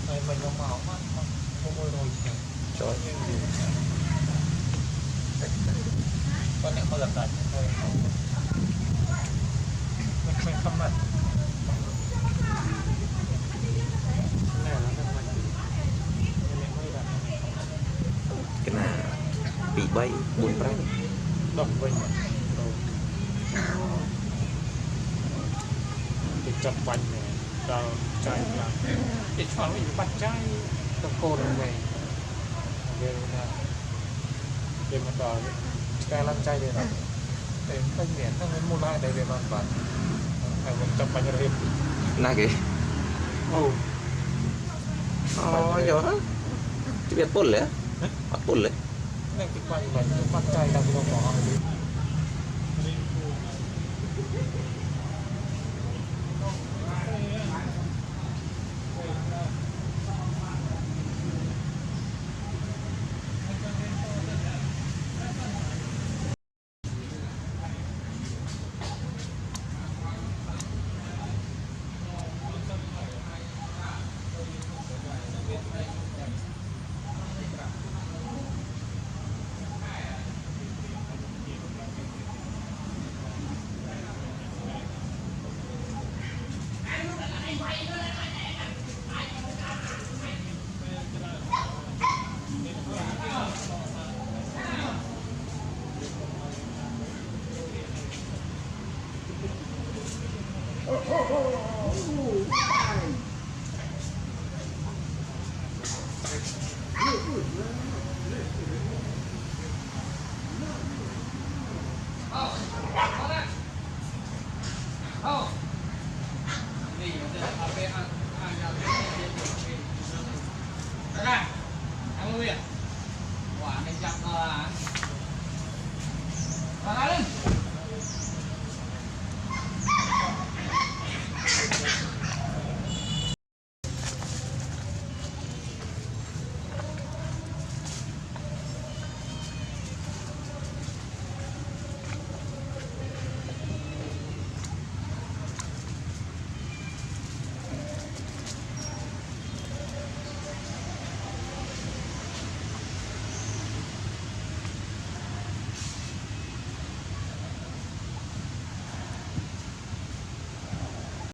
mình không màu mắt không môi rồi trời con này mà gặp lại thôi mình không mặt này là nó mình mới đặt cái nào bị bay buồn bay đọc mình rồi thì chặt bánh này đào trái là để cho nó bị bắt trái tập cồn này về là về mặt đỏ cái lăn chay đây là để anh miễn nó mới mua lại đây về mặt bản hay mình chặt bánh ra thêm na kì ồ oh giỏi chỉ biết bún lẽ bắt bún lẽ này cái bánh bắt chay là không có Đây, ăn luôn đi ạ.